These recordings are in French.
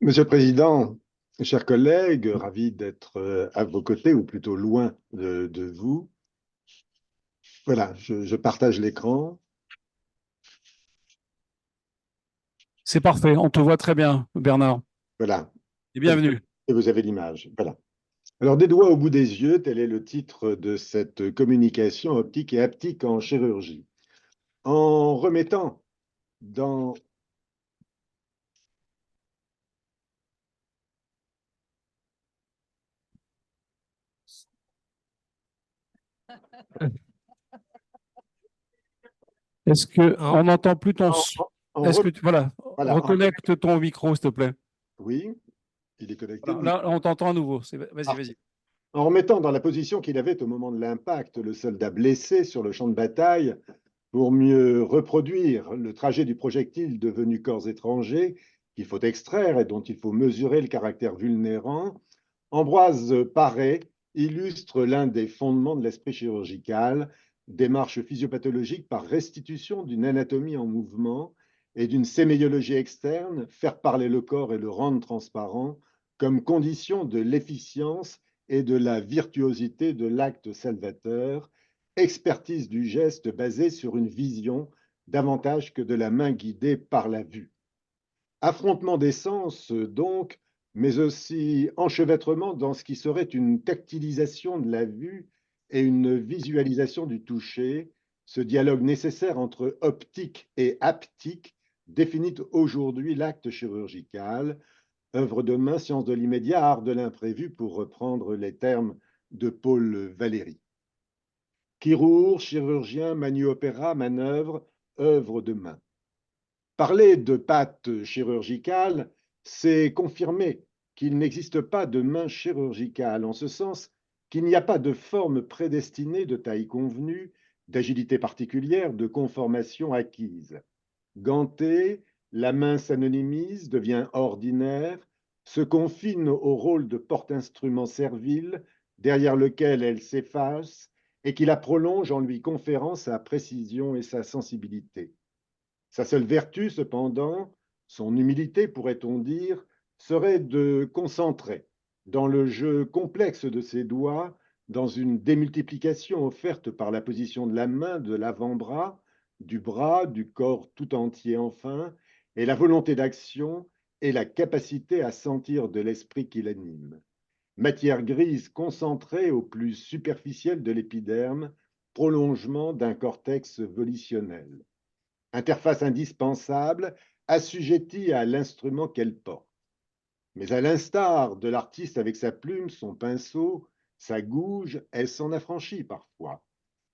Monsieur le Président, chers collègues, ravi d'être à vos côtés, ou plutôt loin de vous. Voilà, je partage l'écran. C'est parfait, on te voit très bien, Bernard. Voilà, Et et vous bienvenue. et vous avez l'image. Voilà. Alors, des doigts au bout des yeux, tel est le titre de cette communication optique et haptique en chirurgie. En remettant dans... Est-ce que En, on n'entend plus ton en- son? en Est-ce re- que voilà, voilà, reconnecte ton micro, s'il te plaît. oui, il est connecté, Voilà, oui. là, on t'entend à nouveau. Vas-y, Parfait. vas-y. En remettant dans la position qu'il avait au moment de l'impact le soldat blessé sur le champ de bataille, pour mieux reproduire le trajet du projectile devenu corps étranger qu'il faut extraire et dont il faut mesurer le caractère vulnérant, Ambroise Paré illustre l'un des fondements de l'esprit chirurgical, démarche physiopathologique par restitution d'une anatomie en mouvement et d'une séméiologie externe, faire parler le corps et le rendre transparent comme condition de l'efficience et de la virtuosité de l'acte salvateur, expertise du geste basée sur une vision davantage que de la main guidée par la vue. Affrontement des sens, donc, mais aussi enchevêtrement dans ce qui serait une tactilisation de la vue et une visualisation du toucher, ce dialogue nécessaire entre optique et haptique définit aujourd'hui l'acte chirurgical, œuvre de main, science de l'immédiat, art de l'imprévu, pour reprendre les termes de Paul Valéry. Chirurge, chirurgien, manu-opéra, manœuvre, œuvre de main. Parler de patte chirurgicale, c'est confirmer qu'il n'existe pas de main chirurgicale, en ce sens qu'il n'y a pas de forme prédestinée de taille convenue, d'agilité particulière, de conformation acquise. Gantée, la main s'anonymise, devient ordinaire, se confine au rôle de porte-instrument servile, derrière lequel elle s'efface, et qui la prolonge en lui conférant sa précision et sa sensibilité. Sa seule vertu, cependant, son humilité, pourrait-on dire, serait de concentrer dans le jeu complexe de ses doigts, dans une démultiplication offerte par la position de la main, de l'avant-bras, du bras, du corps tout entier enfin, et la volonté d'action et la capacité à sentir de l'esprit qui l'anime. Matière grise concentrée au plus superficiel de l'épiderme, prolongement d'un cortex volitionnel. Interface indispensable, assujettie à l'instrument qu'elle porte. Mais à l'instar de l'artiste avec sa plume, son pinceau, sa gouge, elle s'en affranchit parfois.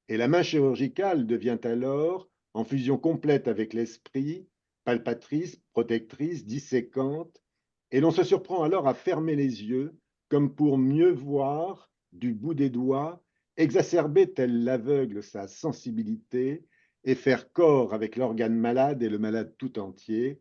Et la main chirurgicale devient alors, en fusion complète avec l'esprit, palpatrice, protectrice, disséquante, et l'on se surprend alors à fermer les yeux, comme pour mieux voir du bout des doigts, exacerber tel l'aveugle sa sensibilité, et faire corps avec l'organe malade et le malade tout entier.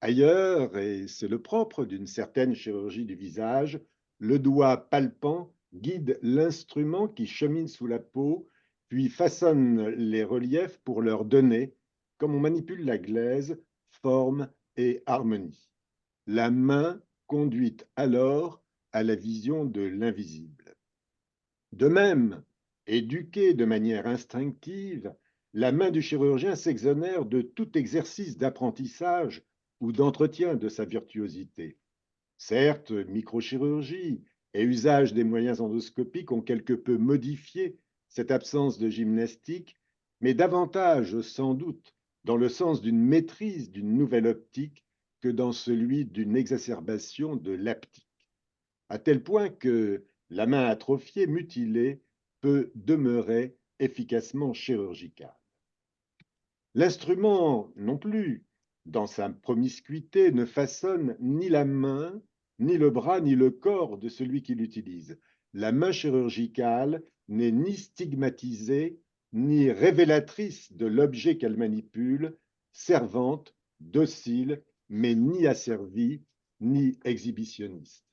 Ailleurs, et c'est le propre d'une certaine chirurgie du visage, le doigt palpant guide l'instrument qui chemine sous la peau, puis façonne les reliefs pour leur donner, comme on manipule la glaise, forme et harmonie. La main conduit alors à la vision de l'invisible. De même, éduquée de manière instinctive, la main du chirurgien s'exonère de tout exercice d'apprentissage ou d'entretien de sa virtuosité. Certes, microchirurgie et usage des moyens endoscopiques ont quelque peu modifié cette absence de gymnastique, mais davantage, sans doute, dans le sens d'une maîtrise d'une nouvelle optique que dans celui d'une exacerbation de l'aptique, à tel point que la main atrophiée, mutilée, peut demeurer efficacement chirurgicale. L'instrument, non plus, dans sa promiscuité, ne façonne ni la main, ni le bras, ni le corps de celui qui l'utilise. La main chirurgicale n'est ni stigmatisée, ni révélatrice de l'objet qu'elle manipule, servante, docile, mais ni asservie, ni exhibitionniste.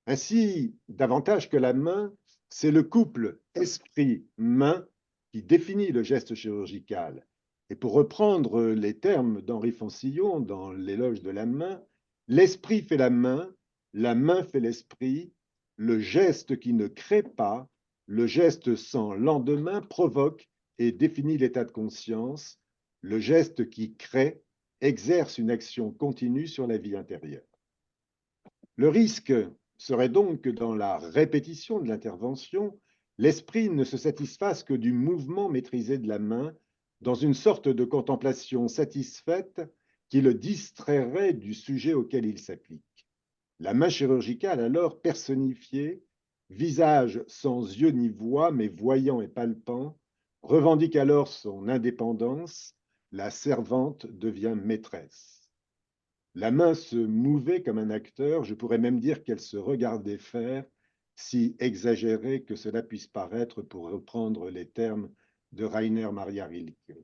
Ainsi, davantage que la main, c'est le couple esprit-main qui définit le geste chirurgical. Et pour reprendre les termes d'Henri Foncillon dans L'éloge de la main, L'esprit fait la main fait l'esprit, le geste qui ne crée pas, le geste sans lendemain provoque et définit l'état de conscience, le geste qui crée exerce une action continue sur la vie intérieure. Le risque serait donc que dans la répétition de l'intervention, l'esprit ne se satisfasse que du mouvement maîtrisé de la main dans une sorte de contemplation satisfaite qui le distrairait du sujet auquel il s'applique. La main chirurgicale, alors personnifiée, visage sans yeux ni voix, mais voyant et palpant, revendique alors son indépendance, la servante devient maîtresse. La main se mouvait comme un acteur, je pourrais même dire qu'elle se regardait faire, si exagéré que cela puisse paraître pour reprendre les termes de Rainer Maria Rilke.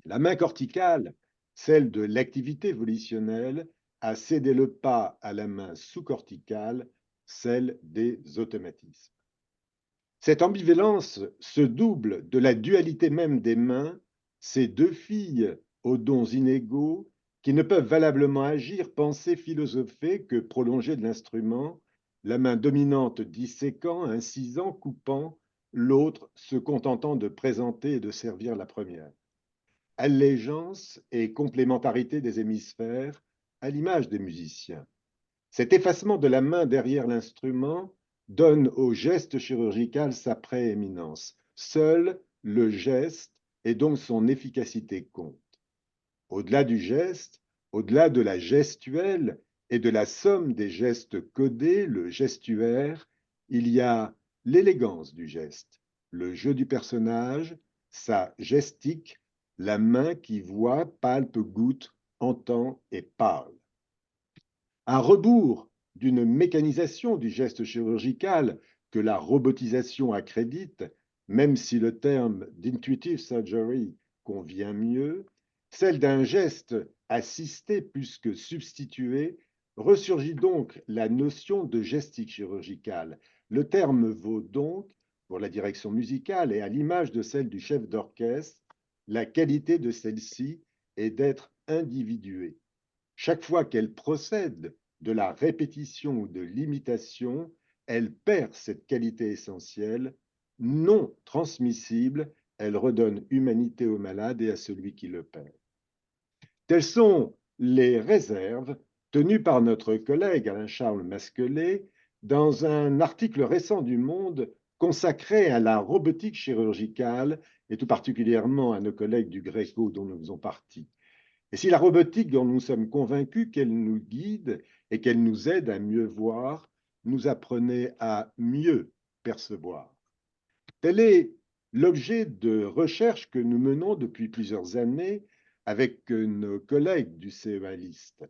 La main corticale, celle de l'activité volitionnelle, a cédé le pas à la main sous-corticale, celle des automatismes. Cette ambivalence se double de la dualité même des mains, ces deux filles aux dons inégaux qui ne peuvent valablement agir, penser, philosopher que prolonger de l'instrument, la main dominante disséquant, incisant, coupant, l'autre se contentant de présenter et de servir la première. Allégeance et complémentarité des hémisphères, à l'image des musiciens. Cet effacement de la main derrière l'instrument donne au geste chirurgical sa prééminence. Seul le geste et donc son efficacité compte. Au-delà du geste, au-delà de la gestuelle et de la somme des gestes codés, le gestuaire, il y a l'élégance du geste, le jeu du personnage, sa gestique, la main qui voit, palpe, goûte, entend et parle. À rebours d'une mécanisation du geste chirurgical que la robotisation accrédite, même si le terme d'intuitive surgery convient mieux, celle d'un geste assisté plus que substitué, ressurgit donc la notion de gestique chirurgicale. Le terme vaut donc, pour la direction musicale et à l'image de celle du chef d'orchestre, la qualité de celle-ci est d'être individuée. Chaque fois qu'elle procède de la répétition ou de l'imitation, elle perd cette qualité essentielle, non transmissible, elle redonne humanité au malade et à celui qui le perd. Telles sont les réserves tenues par notre collègue Alain-Charles Masquelet dans un article récent du Monde consacré à la robotique chirurgicale et tout particulièrement à nos collègues du Gréco dont nous faisons partie. Et si la robotique dont nous sommes convaincus qu'elle nous guide et qu'elle nous aide à mieux voir, nous apprenait à mieux percevoir. Tel est l'objet de recherches que nous menons depuis plusieurs années avec nos collègues du CEA List.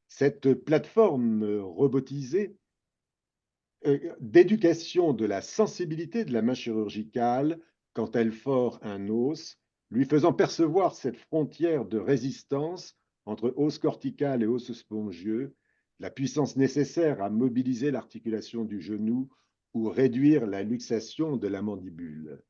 Cette plateforme robotisée d'éducation de la sensibilité de la main chirurgicale quand elle fore un os, lui faisant percevoir cette frontière de résistance entre os cortical et os spongieux, la puissance nécessaire à mobiliser l'articulation du genou ou réduire la luxation de la mandibule.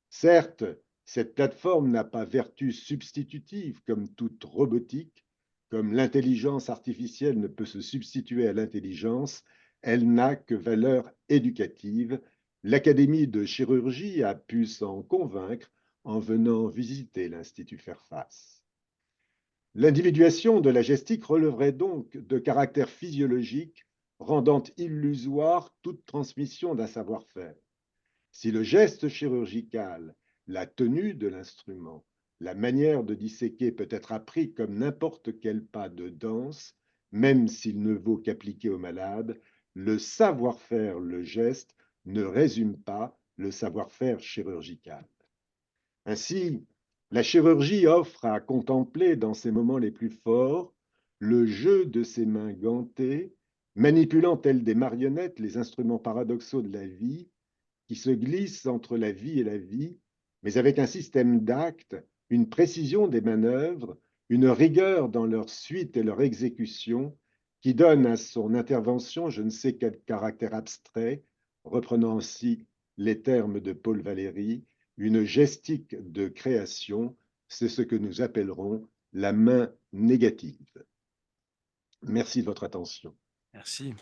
Certes, cette plateforme n'a pas vertu substitutive comme toute robotique, comme l'intelligence artificielle ne peut se substituer à l'intelligence, elle n'a que valeur éducative. L'Académie de chirurgie a pu s'en convaincre en venant visiter l'Institut Fairfax. L'individuation de la gestique relèverait donc de caractères physiologiques rendant illusoire toute transmission d'un savoir-faire. Si le geste chirurgical, la tenue de l'instrument, la manière de disséquer peut être appris comme n'importe quel pas de danse, même s'il ne vaut qu'appliquer au malade, le savoir-faire, le geste, ne résume pas le savoir-faire chirurgical. Ainsi, la chirurgie offre à contempler dans ses moments les plus forts le jeu de ses mains gantées, manipulant telles des marionnettes les instruments paradoxaux de la vie, qui se glissent entre la vie et la vie, mais avec un système d'actes, une précision des manœuvres, une rigueur dans leur suite et leur exécution, qui donne à son intervention je ne sais quel caractère abstrait, reprenant ainsi les termes de Paul Valéry, une gestique de création, c'est ce que nous appellerons la main négative. Merci de votre attention. Merci.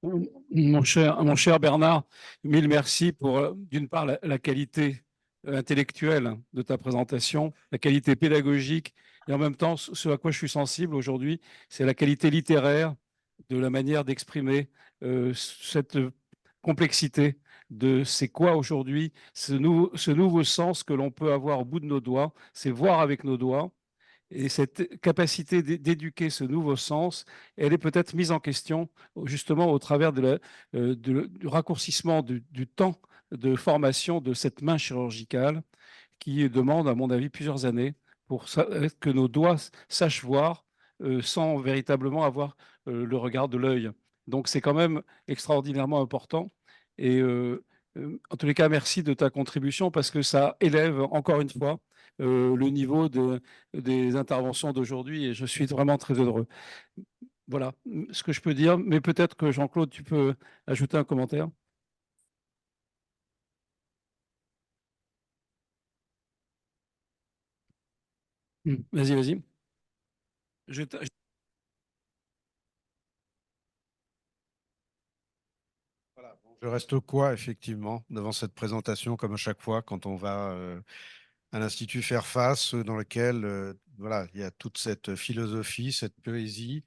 Mon cher Bernard, mille merci pour, d'une part, la qualité intellectuelle de ta présentation, la qualité pédagogique, et en même temps, ce à quoi je suis sensible aujourd'hui, c'est la qualité littéraire de la manière d'exprimer cette complexité de c'est quoi aujourd'hui ce nouveau sens que l'on peut avoir au bout de nos doigts, c'est voir avec nos doigts. Et cette capacité d'éduquer ce nouveau sens, elle est peut-être mise en question justement au travers du raccourcissement du temps de formation de cette main chirurgicale qui demande, à mon avis, plusieurs années pour que nos doigts sachent voir sans véritablement avoir le regard de l'œil. Donc c'est quand même extraordinairement important. Et en tous les cas, merci de ta contribution parce que ça élève encore une fois le niveau des interventions d'aujourd'hui et je suis vraiment très heureux. Voilà ce que je peux dire, mais peut-être que Jean-Claude, tu peux ajouter un commentaire. Vas-y, vas-y. Je t- Voilà, je reste quoi, effectivement, devant cette présentation, comme à chaque fois, quand on va à l'Institut Faire Face, dans lequel voilà, il y a toute cette philosophie, cette poésie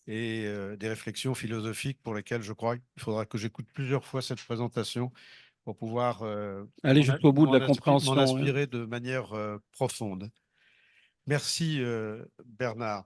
et des réflexions philosophiques pour lesquelles je crois qu'il faudra que j'écoute plusieurs fois cette présentation pour pouvoir Aller jusqu'au bout de la m'en compréhension. Ouais. inspirer de manière profonde. Merci, Bernard.